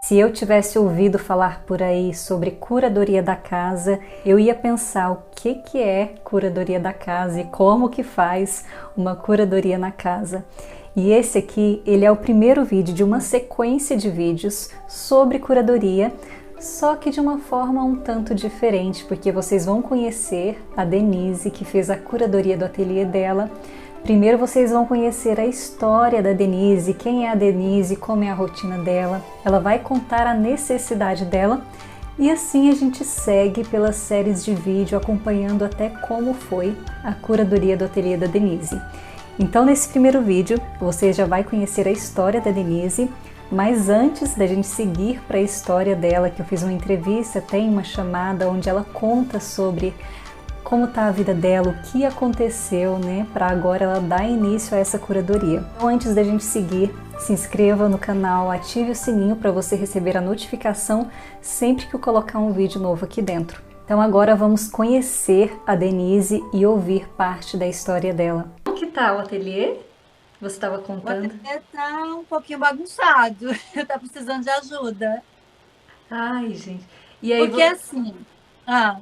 Se eu tivesse ouvido falar por aí sobre curadoria da casa, eu ia pensar o que é curadoria da casa e como que faz uma curadoria na casa. E esse aqui, ele é o primeiro vídeo de uma sequência de vídeos sobre curadoria, só que de uma forma um tanto diferente, porque vocês vão conhecer a Denise, que fez a curadoria do ateliê dela. Primeiro vocês vão conhecer a história da Denise, quem é a Denise, como é a rotina dela. Ela vai contar a necessidade dela e assim a gente segue pelas séries de vídeo acompanhando até como foi a curadoria do ateliê da Denise. Então nesse primeiro vídeo você já vai conhecer a história da Denise, mas antes da gente seguir para a história dela, que eu fiz uma entrevista, tem uma chamada onde ela conta sobre como está a vida dela, o que aconteceu, né, para agora ela dar início a essa curadoria. Então, antes da gente seguir, se inscreva no canal, ative o sininho para você receber a notificação sempre que eu colocar um vídeo novo aqui dentro. Então agora vamos conhecer a Denise e ouvir parte da história dela. Como que tá o ateliê? Você estava contando? O ateliê tá um pouquinho bagunçado, tá precisando de ajuda. Ai, gente. E aí, Porque assim, ah,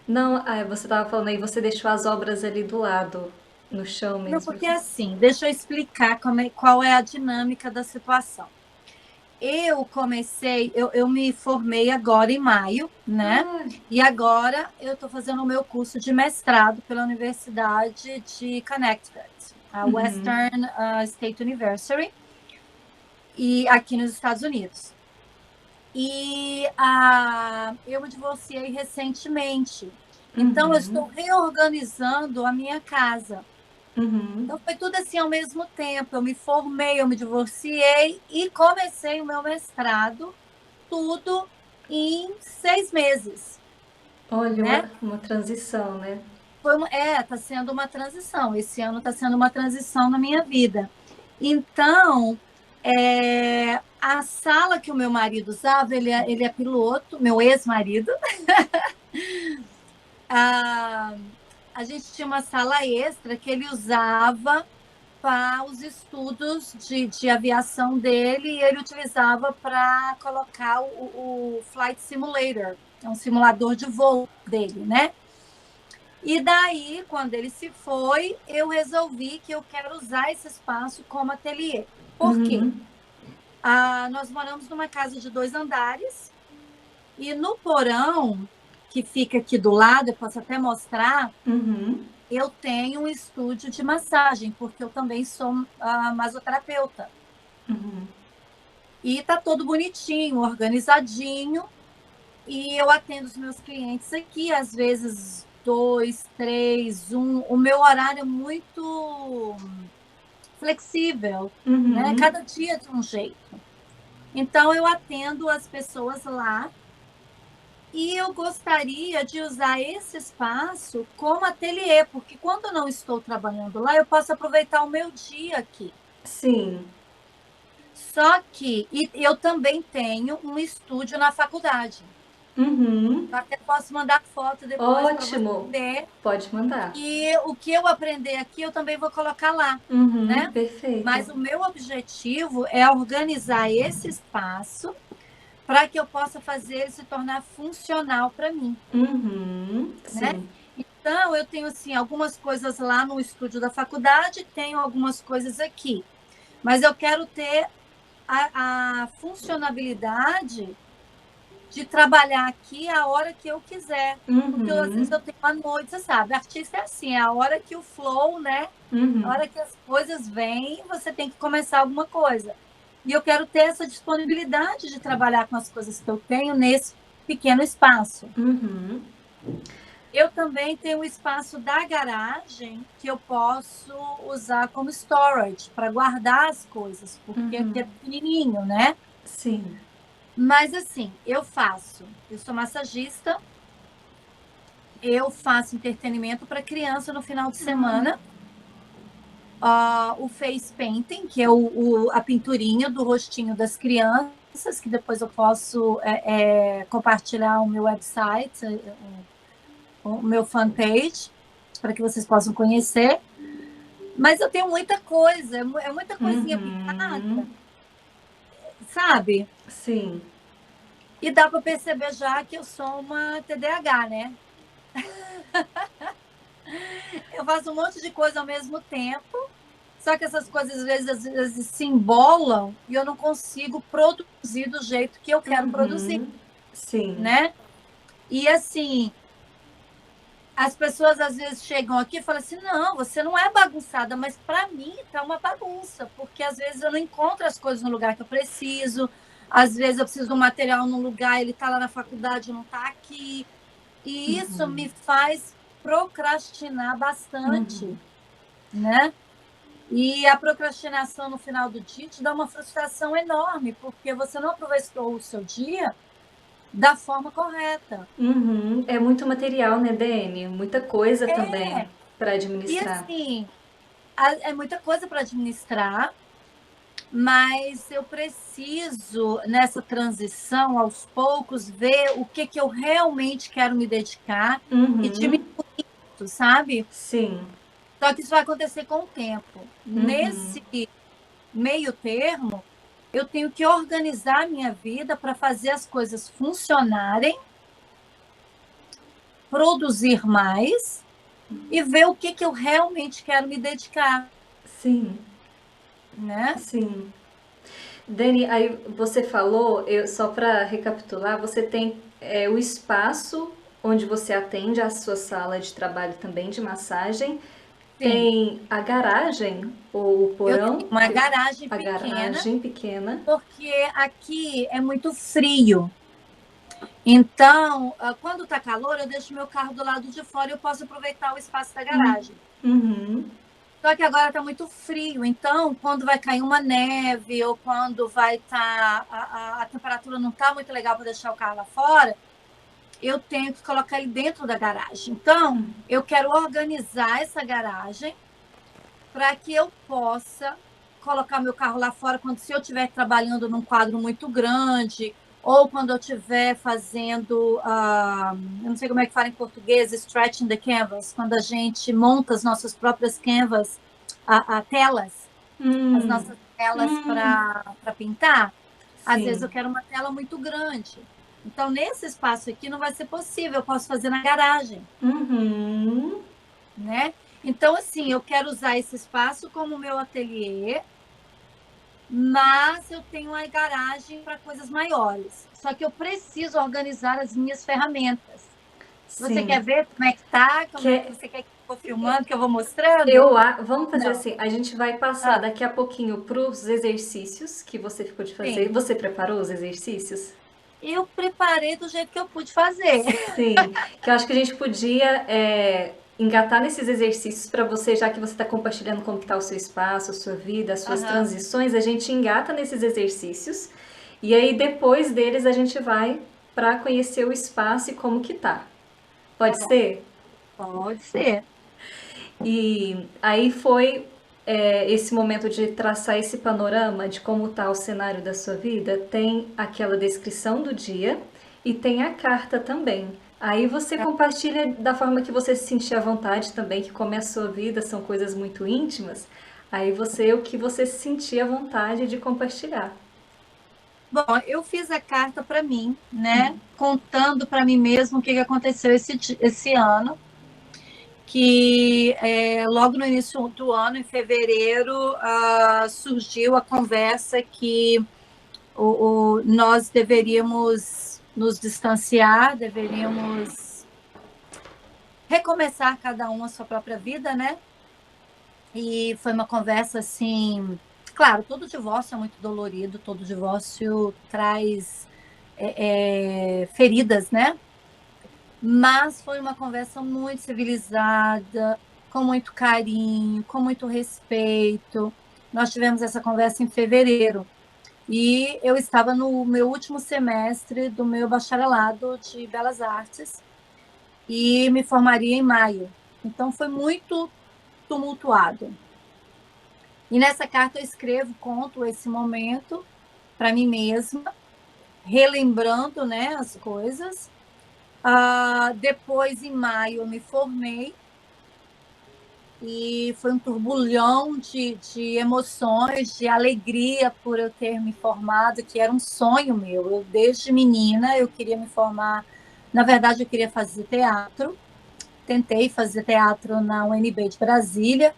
não, você estava falando aí, você deixou as obras ali do lado, no chão não, mesmo. porque assim, deixa eu explicar qual é a dinâmica da situação. Eu me formei agora em maio, né? Ah, E agora eu estou fazendo o meu curso de mestrado pela Universidade de Connecticut, a uhum, Western State University, e aqui nos Estados Unidos. Eu me divorciei recentemente. Então, eu uhum, estou reorganizando a minha casa. uhum. Então, foi tudo assim ao mesmo tempo. Eu me formei, eu me divorciei e comecei o meu mestrado, tudo em 6 meses, Olha, né? uma transição, né? Tá sendo uma transição. Esse ano está sendo uma transição na minha vida. Então, a sala que o meu marido usava, ele é piloto, meu ex-marido. a, a gente tinha uma sala extra que ele usava para os estudos de aviação dele e ele utilizava para colocar o Flight Simulator, é um simulador de voo dele, né? E daí, quando ele se foi, eu resolvi que eu quero usar esse espaço como ateliê. Por quê? Uhum, Nós moramos numa casa de 2 andares e no porão, que fica aqui do lado, eu posso até mostrar, uhum, eu tenho um estúdio de massagem, porque eu também sou masoterapeuta. uhum. E tá todo bonitinho, organizadinho, e eu atendo os meus clientes aqui, às vezes 2, 3, 1. O meu horário é muito flexível, né? Uhum. Cada dia de um jeito. Então, eu atendo as pessoas lá e eu gostaria de usar esse espaço como ateliê, porque quando eu não estou trabalhando lá, eu posso aproveitar o meu dia aqui. Sim. Só que eu também tenho um estúdio na faculdade. Uhum. Eu até posso mandar foto depois para você Ótimo. ver. Pode mandar. E o que eu aprender aqui, eu também vou colocar lá, Uhum, né? perfeito. Mas o meu objetivo é organizar esse espaço para que eu possa fazer ele se tornar funcional para mim, Uhum, né? sim. Então, eu tenho assim algumas coisas lá no estúdio da faculdade, tenho algumas coisas aqui, mas eu quero ter a funcionabilidade de trabalhar aqui a hora que eu quiser. Porque às vezes Uhum, eu tenho a noite, você sabe, artista é assim, é a hora que o flow, né? A uhum, hora que as coisas vêm, você tem que começar alguma coisa. E eu quero ter essa disponibilidade de trabalhar com as coisas que eu tenho nesse pequeno espaço. uhum, Eu também tenho o espaço da garagem que eu posso usar como storage para guardar as coisas, porque aqui é uhum. pequenininho, né? Sim. Mas assim, eu sou massagista, eu faço entretenimento para criança no final de semana, o face painting, que é a pinturinha do rostinho das crianças, que depois eu posso compartilhar o meu website, o meu fanpage, para que vocês possam conhecer. Mas eu tenho muita coisa, é muita coisinha picada, Uhum, sabe? sim. E dá para perceber já que eu sou uma TDAH, né? Eu faço um monte de coisa ao mesmo tempo, só que essas coisas às vezes se embolam e eu não consigo produzir do jeito que eu quero produzir, Uhum. Sim. né? E assim, as pessoas às vezes chegam aqui e falam assim: não, você não é bagunçada, mas para mim tá uma bagunça, porque às vezes eu não encontro as coisas no lugar que eu preciso, às vezes eu preciso de um material num lugar, ele está lá na faculdade, não está aqui. E isso me faz procrastinar bastante, né? E a procrastinação no final do dia te dá uma frustração enorme, porque você não aproveitou o seu dia da forma correta. Uhum. É muito material, né, Dani? Muita coisa também É, para e administrar. assim, é muita coisa para administrar, mas eu preciso, nessa transição, aos poucos, ver o que, que eu realmente quero me dedicar e diminuir Uhum. isso, sabe? Sim. Só que isso vai acontecer com o tempo. Uhum. Nesse meio termo, eu tenho que organizar a minha vida para fazer as coisas funcionarem, produzir mais e ver o que, que eu realmente quero me dedicar, Sim. né? Sim. Dani, aí você falou, só para recapitular, você tem o espaço onde você atende a sua sala de trabalho também de massagem, Sim, tem a garagem ou o eu tenho porão, uma garagem a pequena, garagem pequena. porque aqui é muito frio. Então, quando está calor, eu deixo meu carro do lado de fora e eu posso aproveitar o espaço da garagem. Uhum. Só que agora está muito frio, então quando vai cair uma neve ou quando vai estar a temperatura não está muito legal para deixar o carro lá fora, eu tenho que colocar ele dentro da garagem. Então, eu quero organizar essa garagem para que eu possa colocar meu carro lá fora quando se eu estiver trabalhando num quadro muito grande ou quando eu estiver fazendo, eu não sei como é que fala em português, stretching the canvas, quando a gente monta as nossas próprias canvas, telas, as Hum, nossas telas hum, para pintar. Às vezes eu sim. quero uma tela muito grande. Então, nesse espaço aqui não vai ser possível, eu posso fazer na garagem, Uhum. né? Então, assim, eu quero usar esse espaço como meu ateliê, mas eu tenho uma garagem para coisas maiores. Só que eu preciso organizar as minhas ferramentas. Você Sim. quer ver como é que tá? Como é que Que você quer que eu vou filmando, que eu vou mostrando? vamos fazer Não. assim, a gente vai passar Ah, daqui a pouquinho para os exercícios que você ficou de fazer. sim. Você preparou os exercícios? Eu preparei do jeito que eu pude fazer. Sim, que eu acho que a gente podia engatar nesses exercícios para você, já que você está compartilhando como está o seu espaço, a sua vida, as suas Aham. transições, a gente engata nesses exercícios e aí depois deles a gente vai para conhecer o espaço e como que tá. Tá Pode bom. ser? Pode ser. E aí foi esse momento de traçar esse panorama de como está o cenário da sua vida. Tem aquela descrição do dia e tem a carta também. Aí você compartilha da forma que você se sentir à vontade também, que como é a sua vida, são coisas muito íntimas. Aí o que você se sentir à vontade de compartilhar. Bom, eu fiz a carta para mim, né? Contando para mim mesmo o que aconteceu esse ano. Que logo no início do ano, em fevereiro, surgiu a conversa que nós deveríamos nos distanciar, deveríamos recomeçar cada um a sua própria vida, né? E foi uma conversa assim. Claro, todo divórcio é muito dolorido, todo divórcio traz feridas, né? Mas foi uma conversa muito civilizada, com muito carinho, com muito respeito. Nós tivemos essa conversa em fevereiro e eu estava no meu último semestre do meu bacharelado de Belas Artes e me formaria em maio. Então foi muito tumultuado. E nessa carta eu escrevo, conto esse momento para mim mesma, relembrando, né, as coisas. Depois, em maio, eu me formei. e foi um turbulhão de emoções, de alegria por eu ter me formado, que era um sonho meu. Eu, desde menina, eu queria me formar. Na verdade, eu queria fazer teatro. Tentei fazer teatro na UNB de Brasília,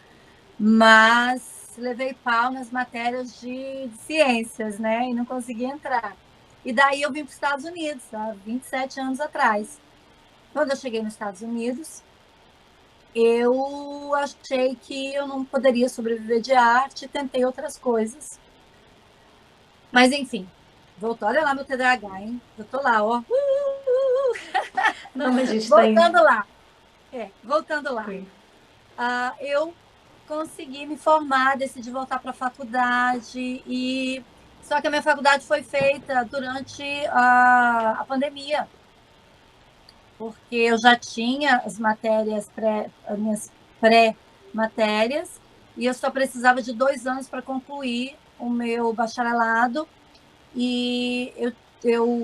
mas levei pau nas matérias de ciências, né? E não consegui entrar. E daí eu vim para os Estados Unidos, há 27 anos atrás. Quando eu cheguei nos Estados Unidos, eu achei que eu não poderia sobreviver de arte, tentei outras coisas. Mas, enfim, voltou. Olha lá meu TDAH, hein? Eu tô lá, ó. Não, mas a gente está em. Voltando lá. Voltando lá. Eu consegui me formar, decidi voltar para a faculdade e só que a minha faculdade foi feita durante a pandemia, porque eu já tinha as matérias as minhas pré-matérias e eu só precisava de 2 anos para concluir o meu bacharelado e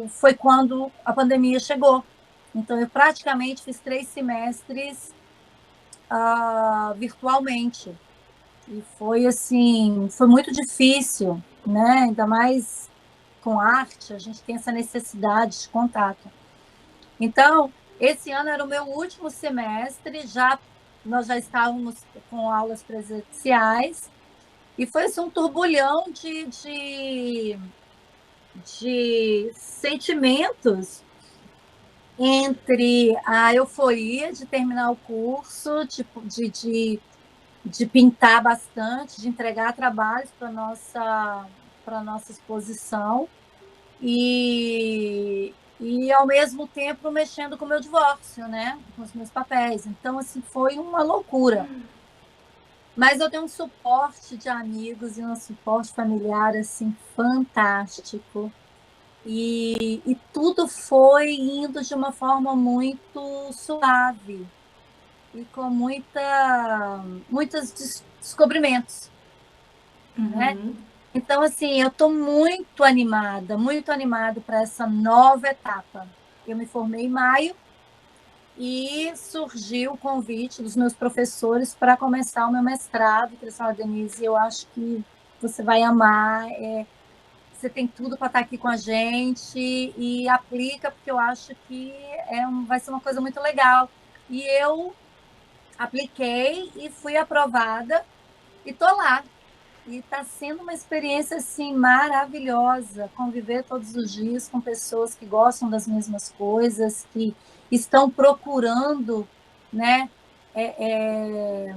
foi quando a pandemia chegou. Então eu praticamente fiz 3 semestres virtualmente. E foi assim, foi muito difícil, né? Ainda mais com arte, a gente tem essa necessidade de contato. Então, esse ano era o meu último semestre, nós já estávamos com aulas presenciais, e foi assim, um turbulhão de sentimentos entre a euforia de terminar o curso, tipo, de pintar bastante, de entregar trabalhos para nossa exposição e ao mesmo tempo mexendo com o meu divórcio, né? Com os meus papéis. Então, assim, foi uma loucura. Mas eu tenho um suporte de amigos e um suporte familiar, assim, fantástico. E tudo foi indo de uma forma muito suave e com muitos descobrimentos, né? Uhum. Então, assim, eu estou muito animada para essa nova etapa. Eu me formei em maio e surgiu o convite dos meus professores para começar o meu mestrado. Que eles falaram: Denise, eu acho que você vai amar, você tem tudo para estar aqui com a gente e aplica, porque eu acho que vai ser uma coisa muito legal. E eu apliquei e fui aprovada e estou lá. E está sendo uma experiência assim maravilhosa, conviver todos os dias com pessoas que gostam das mesmas coisas, que estão procurando, né, é, é,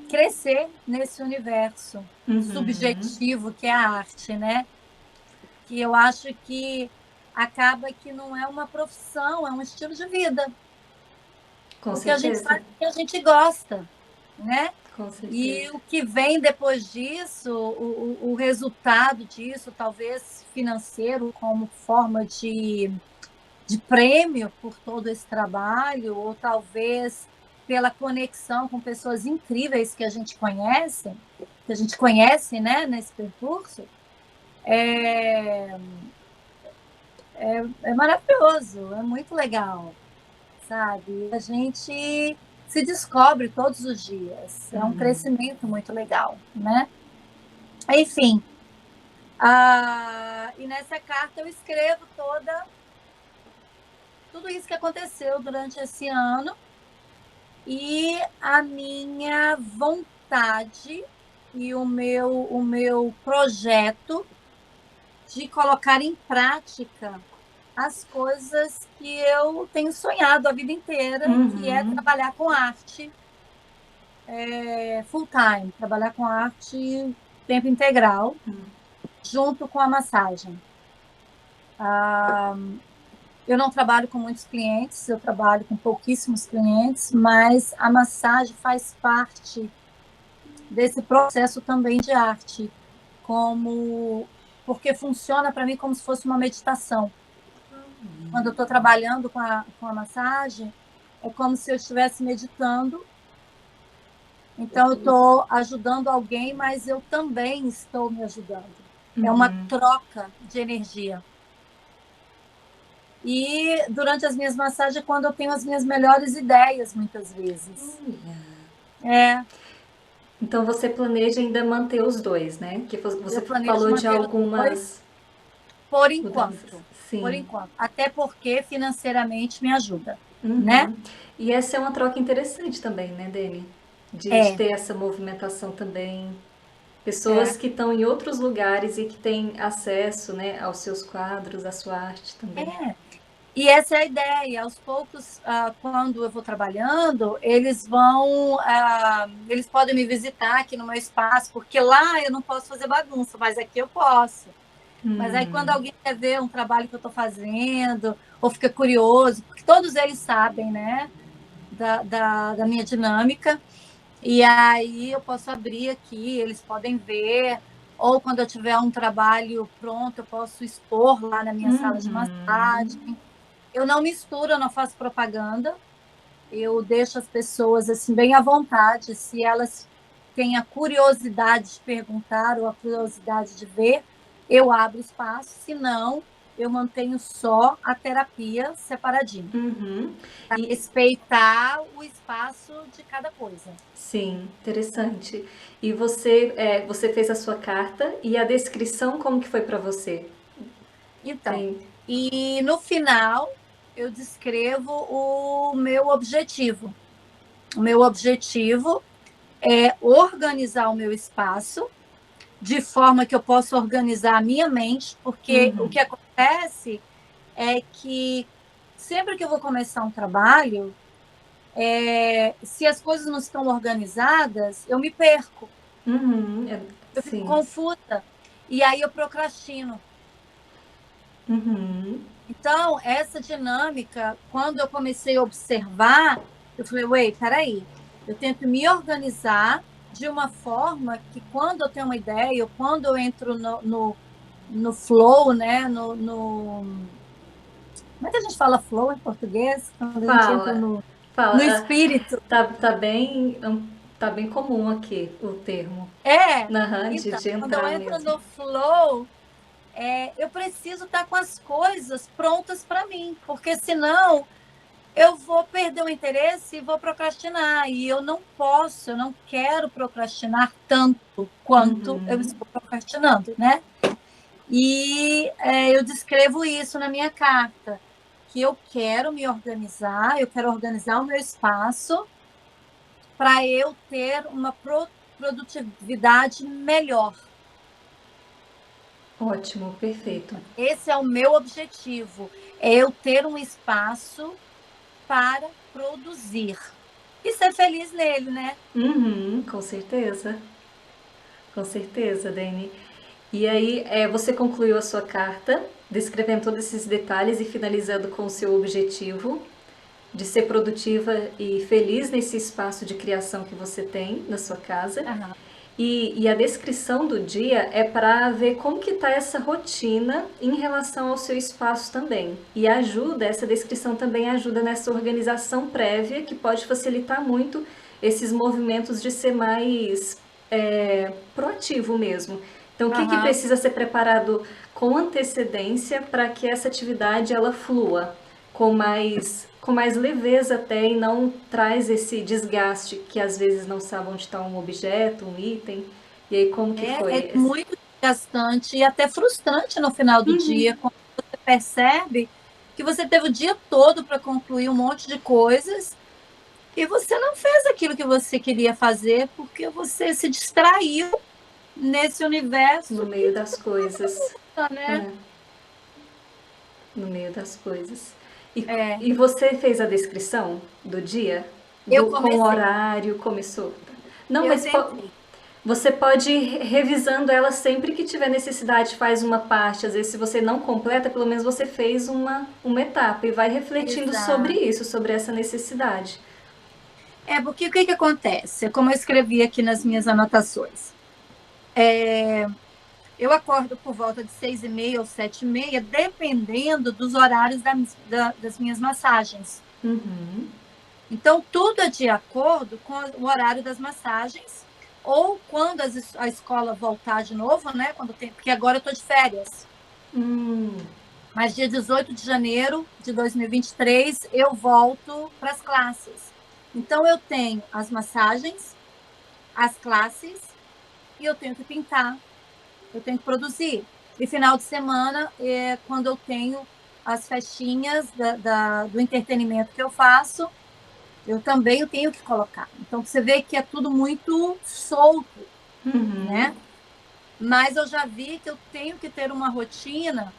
crescer nesse universo Uhum. subjetivo que é a arte, né? Que eu acho que acaba que não é uma profissão, é um estilo de vida, Com porque a gente certeza. faz o que a gente gosta, né? Com certeza. E o que vem depois disso, o resultado disso, talvez financeiro, como forma de prêmio por todo esse trabalho, ou talvez pela conexão com pessoas incríveis que a gente conhece, né, nesse percurso, é, é maravilhoso, é muito legal, sabe? A gente se descobre todos os dias, é um Uhum. crescimento muito legal, né? Enfim, e nessa carta eu escrevo tudo isso que aconteceu durante esse ano e a minha vontade e o meu projeto de colocar em prática as coisas que eu tenho sonhado a vida inteira, que é Uhum. trabalhar com arte full time, trabalhar com arte tempo integral, junto com a massagem. Eu não trabalho com muitos clientes, eu trabalho com pouquíssimos clientes, mas a massagem faz parte desse processo também de arte, como porque funciona para mim como se fosse uma meditação. Quando eu estou trabalhando com a massagem, é como se eu estivesse meditando. Então, eu estou ajudando alguém, mas eu também estou me ajudando. É uma Uhum. troca de energia. E durante as minhas massagens é quando eu tenho as minhas melhores ideias, muitas vezes. É, Então você planeja ainda manter os dois, né? Que você eu planejo falou de manter os dois algumas por mudanças. enquanto. Por Sim. enquanto. Até porque financeiramente me ajuda, né? Uhum. E essa é uma troca interessante também, né, Dani? De É, ter essa movimentação também. Pessoas é. que estão em outros lugares e que têm acesso, né, aos seus quadros, à sua arte também. É. E essa é a ideia. Aos poucos, quando eu vou trabalhando, eles podem me visitar aqui no meu espaço, porque lá eu não posso fazer bagunça, mas aqui eu posso. Mas aí quando Hum, alguém quer ver um trabalho que eu estou fazendo, ou fica curioso, porque todos eles sabem, né, da minha dinâmica, e aí eu posso abrir aqui, eles podem ver, ou quando eu tiver um trabalho pronto, eu posso expor lá na minha sala de uhum, massagem. Eu não misturo, eu não faço propaganda. Eu deixo as pessoas assim bem à vontade, se elas têm a curiosidade de perguntar ou a curiosidade de ver, eu abro espaço, se não, eu mantenho só a terapia separadinho, uhum. E respeitar o espaço de cada coisa. sim, interessante. E você fez a sua carta e a descrição como que foi para você? Então, Tem. e no final eu descrevo o meu objetivo. O meu objetivo é organizar o meu espaço de forma que eu possa organizar a minha mente, porque o Uhum, que acontece é que sempre que eu vou começar um trabalho, se as coisas não estão organizadas, eu me perco, uhum, eu fico sim. confusa e aí eu procrastino. Uhum, Então, essa dinâmica, quando eu comecei a observar, eu falei, ué, peraí, eu tento me organizar de uma forma que quando eu tenho uma ideia, ou quando eu entro no flow, né, como é que a gente fala flow em português? Quando a gente entra fala, no fala. espírito. Tá bem comum aqui o termo. É, Aham, então, de quando eu entrar entro mesmo. no flow, eu preciso estar com as coisas prontas para mim, porque senão eu vou perder o interesse e vou procrastinar. E eu não posso, eu não quero procrastinar tanto quanto eu Uhum. estou procrastinando, né? E eu descrevo isso na minha carta, que eu quero me organizar, eu quero organizar o meu espaço para eu ter uma produtividade melhor. Ótimo, perfeito. Esse é o meu objetivo, é eu ter um espaço para produzir e ser feliz nele, né? Uhum, com certeza, Dani. E aí, você concluiu a sua carta, descrevendo todos esses detalhes e finalizando com o seu objetivo de ser produtiva e feliz nesse espaço de criação que você tem na sua casa. Aham. E a descrição do dia é para ver como que está essa rotina em relação ao seu espaço também. E essa descrição também ajuda nessa organização prévia que pode facilitar muito esses movimentos de ser mais proativo mesmo. Então, o que que Aham. precisa ser preparado com antecedência para que essa atividade ela flua com mais leveza até e não traz esse desgaste que às vezes não sabe onde está um objeto, um item. E aí como que É foi? muito desgastante e até frustrante no final do dia, quando você percebe que você teve o dia todo para concluir um monte de coisas e você não fez aquilo que você queria fazer porque você se distraiu nesse No universo meio que das coisas. tá, né? É, no meio das coisas. E, É, e você fez a descrição do dia? eu Com o comecei, horário, começou? Não, eu mas tentei. você pode ir revisando ela sempre que tiver necessidade, faz uma parte. Às vezes, se você não completa, pelo menos você fez uma etapa e vai refletindo sobre Exato. isso, sobre essa necessidade. É porque o que que acontece? Como eu escrevi aqui nas minhas anotações. Eu acordo por volta de 6h30 ou 7h30, dependendo dos horários das minhas massagens. Uhum. Então, tudo é de acordo com o horário das massagens, ou quando a escola voltar de novo, né? Porque agora eu estou de férias. Hum, Mas dia 18 de janeiro de 2023, eu volto para as classes. Então, eu tenho as massagens, as classes e eu tenho que pintar, eu tenho que produzir. E final de semana é quando eu tenho as festinhas do entretenimento que eu faço, eu também tenho que colocar. Então você vê que é tudo muito solto, né? Mas eu já vi que eu tenho que ter uma rotina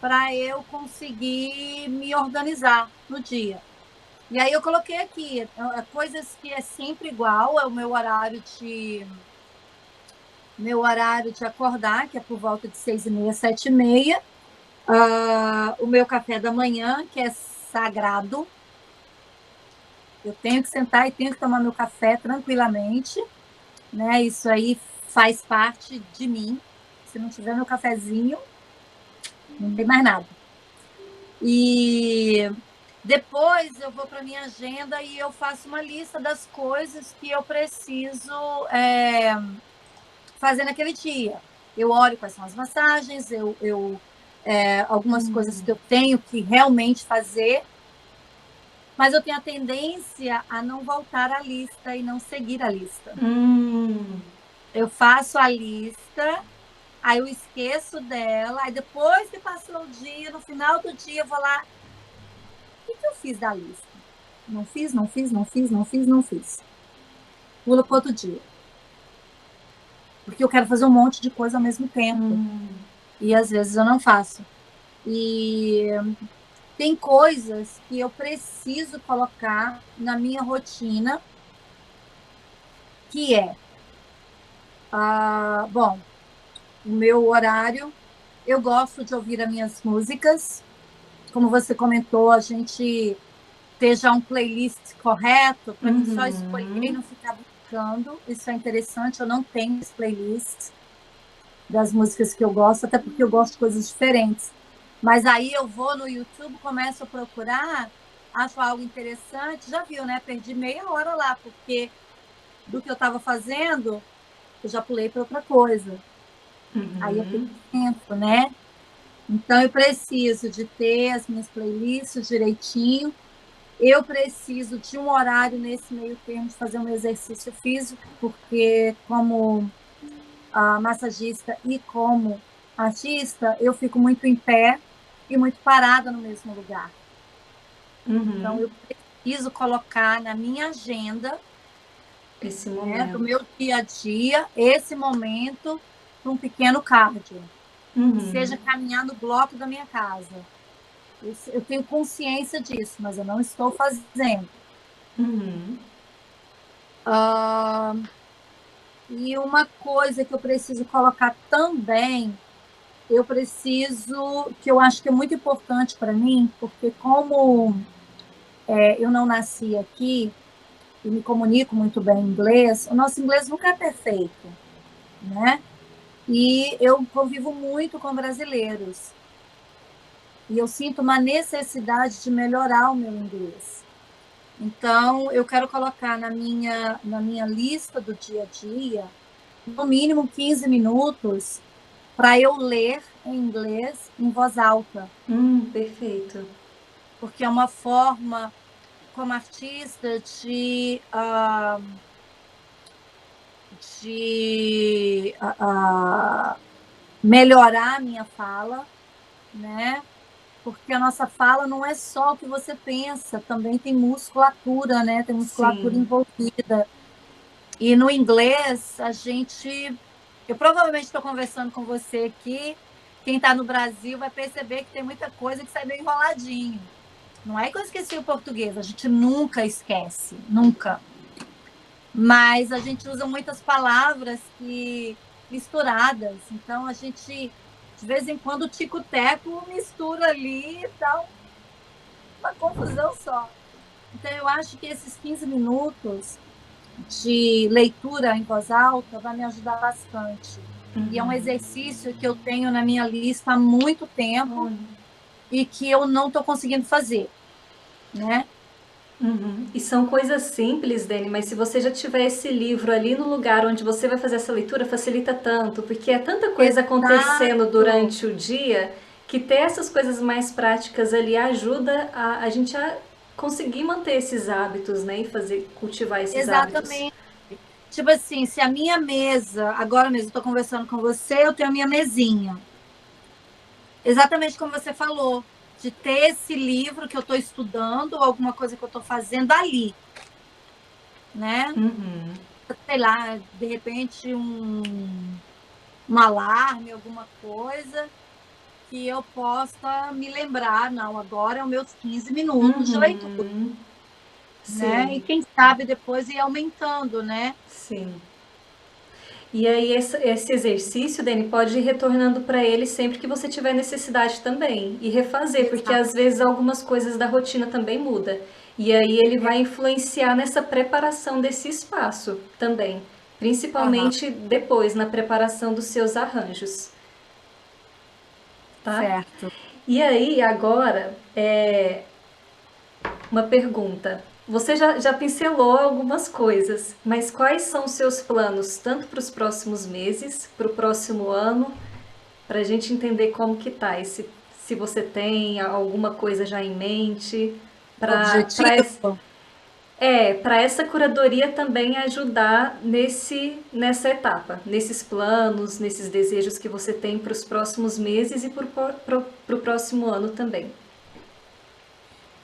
para eu conseguir me organizar no dia. E aí eu coloquei aqui coisas que é sempre igual, é o meu horário de acordar, que é por volta de 6h30, 7h30. O meu café da manhã, que é sagrado. Eu tenho que sentar e tenho que tomar meu café tranquilamente, né? Isso aí faz parte de mim. Se não tiver meu cafezinho, não tem mais nada. E depois eu vou para minha agenda e eu faço uma lista das coisas que eu preciso fazer naquele dia. Eu olho quais são as massagens, algumas coisas que eu tenho que realmente fazer, mas eu tenho a tendência a não voltar à lista e não seguir a lista. Eu faço a lista, aí eu esqueço dela, aí depois que passou o dia, no final do dia, eu vou lá. O que eu fiz da lista? Não fiz, não fiz, não fiz, não fiz, não fiz. Pula para outro dia. Porque eu quero fazer um monte de coisa ao mesmo tempo. E às vezes eu não faço. E tem coisas que eu preciso colocar na minha rotina, que é, bom, o meu horário, eu gosto de ouvir as minhas músicas. Como você comentou, a gente ter já um playlist correto, para mim só escolher e não ficar buscando. Isso é interessante, eu não tenho esse playlist das músicas que eu gosto, até porque eu gosto de coisas diferentes. Mas aí eu vou no YouTube, começo a procurar, acho algo interessante, já viu, né? Perdi meia hora lá, porque do que eu estava fazendo, eu já pulei para outra coisa. Aí eu tenho tempo, né? Então eu preciso de ter as minhas playlists direitinho. Eu preciso de um horário nesse meio termo de fazer um exercício físico, porque como massagista e como artista, eu fico muito em pé e muito parada no mesmo lugar. Então, eu preciso colocar na minha agenda, esse né, momento, do meu dia a dia, esse momento para um pequeno cardio, que seja caminhar no bloco da minha casa. Eu tenho consciência disso, mas eu não estou fazendo. E uma coisa que eu preciso colocar também, que eu acho que é muito importante para mim, porque como eu não nasci aqui e me comunico muito bem em inglês, o nosso inglês nunca é perfeito, né? E eu convivo muito com brasileiros. E eu sinto uma necessidade de melhorar o meu inglês. Então, eu quero colocar na minha lista do dia a dia, no mínimo 15 minutos, para eu ler em inglês em voz alta. Perfeito. Porque é uma forma, como artista, de melhorar a minha fala, né? Porque a nossa fala não é só o que você pensa, também tem musculatura, né? Tem musculatura envolvida. E no inglês, eu provavelmente estou conversando com você aqui, quem está no Brasil vai perceber que tem muita coisa que sai meio enroladinho. Não é que eu esqueci o português, a gente nunca esquece, nunca. Mas a gente usa muitas palavras misturadas. Então, a gente, de vez em quando, o tico-teco mistura ali e dá uma confusão só. Então, eu acho que esses 15 minutos de leitura em voz alta vai me ajudar bastante. E é um exercício que eu tenho na minha lista há muito tempo e que eu não estou conseguindo fazer, né? E são coisas simples, Dani, mas se você já tiver esse livro ali no lugar onde você vai fazer essa leitura, facilita tanto, porque é tanta coisa acontecendo durante o dia que ter essas coisas mais práticas ali ajuda a gente a conseguir manter esses hábitos, né? E cultivar esses hábitos. Exatamente. Tipo assim, se a minha mesa, agora mesmo eu estou conversando com você, eu tenho a minha mesinha. Exatamente como você falou, de ter esse livro que eu estou estudando, ou alguma coisa que eu estou fazendo ali, né? Uhum. Sei lá, de repente um alarme, alguma coisa que eu possa me lembrar, não, agora é os meus 15 minutos de leitura, Uhum. né? E Sim, quem sabe depois ir aumentando, né? sim. E aí esse exercício, Dani, pode ir retornando para ele sempre que você tiver necessidade também e refazer, porque Exato. às vezes algumas coisas da rotina também muda. E aí ele vai influenciar nessa preparação desse espaço também, Aham, principalmente depois na preparação dos seus arranjos, tá? certo. E aí agora uma pergunta. Você já pincelou algumas coisas, mas quais são os seus planos, tanto para os próximos meses, para o próximo ano, para a gente entender como que tá, e se você tem alguma coisa já em mente, para Objetivo? para essa curadoria também ajudar nessa etapa, nesses planos, nesses desejos que você tem para os próximos meses e para o próximo ano também.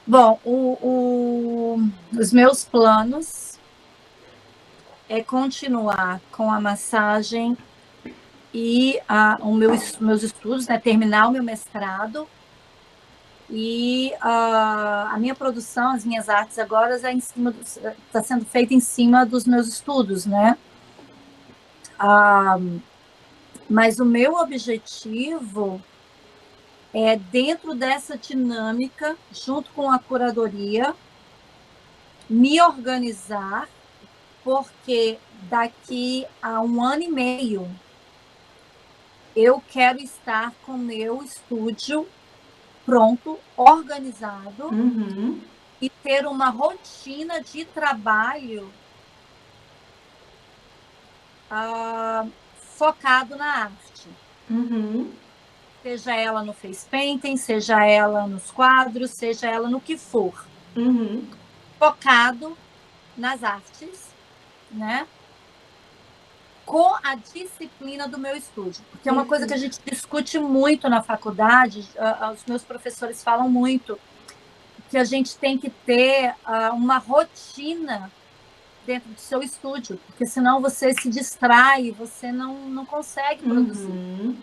Bom, os meus planos é continuar com a massagem e meus estudos, né? Terminar o meu mestrado e a minha produção, as minhas artes agora está sendo feita em cima dos meus estudos, né? Ah, mas o meu objetivo é, dentro dessa dinâmica, junto com a curadoria, me organizar, porque daqui a 1 ano e meio eu quero estar com o meu estúdio pronto, organizado Uhum, e ter uma rotina de trabalho focado na arte. uhum, Seja ela no face painting, seja ela nos quadros, seja ela no que for. uhum. Focado nas artes, né? Com a disciplina do meu estúdio. Porque é uma coisa que a Perfeito. gente discute muito na faculdade, os meus professores falam muito, que a gente tem que ter uma rotina dentro do seu estúdio, porque senão você se distrai, você não consegue produzir. Uhum.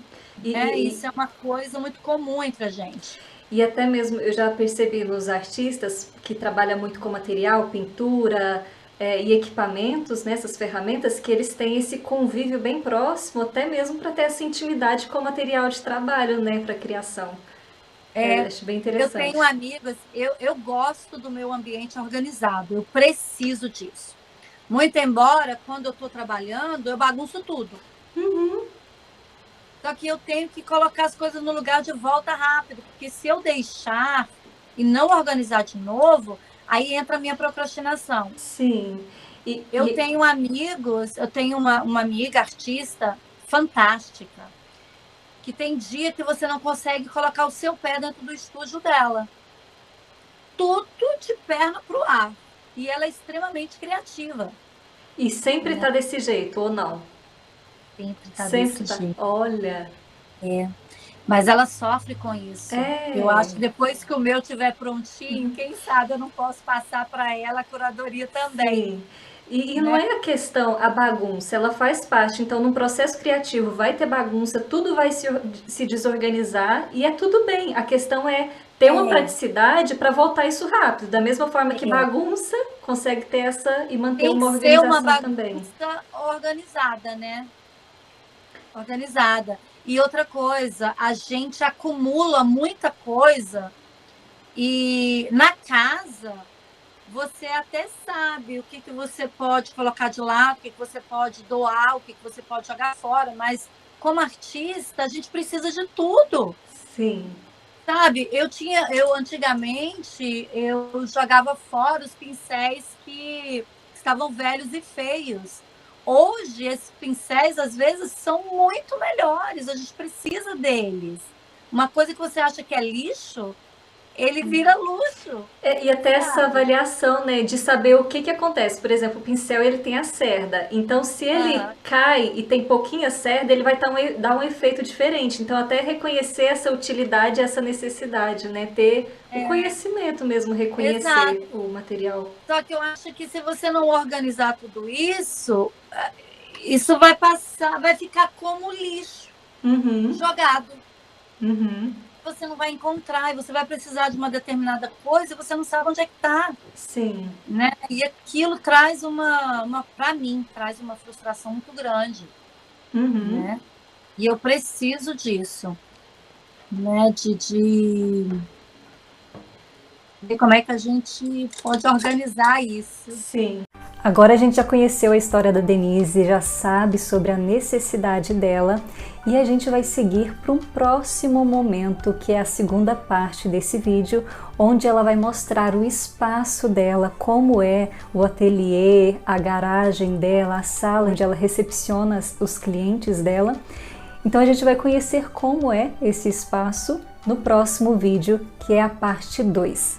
E, Né? e, Isso é uma coisa muito comum entre a gente. e até mesmo eu já percebi nos artistas que trabalham muito com material, pintura e equipamentos, né, essas ferramentas, que eles têm esse convívio bem próximo, até mesmo para ter essa intimidade com o material de trabalho, né, para criação. É, Acho bem eu tenho interessante. amigos, eu gosto do meu ambiente organizado, eu preciso disso. Muito embora, quando eu estou trabalhando, eu bagunço tudo. Só que eu tenho que colocar as coisas no lugar de volta rápido, porque se eu deixar e não organizar de novo, aí entra a minha procrastinação. Sim. E, Eu e tenho amigos, eu tenho uma amiga artista fantástica, que tem dia que você não consegue colocar o seu pé dentro do estúdio dela. Tudo de perna para o ar. E ela é extremamente criativa, e sempre né? tá desse jeito, ou não? Sempre está Sempre desse tá. jeito. Olha, Mas ela sofre com isso. Eu acho é. que depois que o meu estiver prontinho, quem sabe eu não posso passar para ela a curadoria também, Sim. E não né? é a questão, a bagunça, ela faz parte. Então, num processo criativo vai ter bagunça, tudo vai se desorganizar e é tudo bem. A questão é ter uma É, praticidade para voltar isso rápido. Da mesma forma que é. bagunça, consegue ter essa e manter Tem que uma ser uma organização também. bagunça organizada, né? Organizada. E outra coisa, a gente acumula muita coisa e na casa você até sabe o que, que você pode colocar de lado, o que, que você pode doar, o que, que você pode jogar fora, mas como artista, a gente precisa de tudo. Sim. Sabe, eu antigamente eu jogava fora os pincéis que estavam velhos e feios. Hoje, esses pincéis às vezes são muito melhores, a gente precisa deles. Uma coisa que você acha que é lixo, ele vira luxo. E até essa avaliação, né, de saber o que que acontece. Por exemplo, o pincel ele tem a cerda. Então, se ele cai e tem pouquinha cerda, ele vai dar um efeito diferente. Então, até reconhecer essa utilidade, essa necessidade, né, ter o conhecimento mesmo, reconhecer o material. Só que eu acho que se você não organizar tudo isso, isso vai passar, vai ficar como lixo jogado. Você não vai encontrar e você vai precisar de uma determinada coisa e você não sabe onde é que está. Sim. Né? E aquilo traz para mim, traz uma frustração muito grande. Né? E eu preciso disso. Né? De ver como é que a gente pode organizar isso. Sim. Agora a gente já conheceu a história da Denise, já sabe sobre a necessidade dela e a gente vai seguir para um próximo momento, que é a segunda parte desse vídeo, onde ela vai mostrar o espaço dela, como é o ateliê, a garagem dela, a sala onde ela recepciona os clientes dela. Então a gente vai conhecer como é esse espaço no próximo vídeo, que é a parte 2.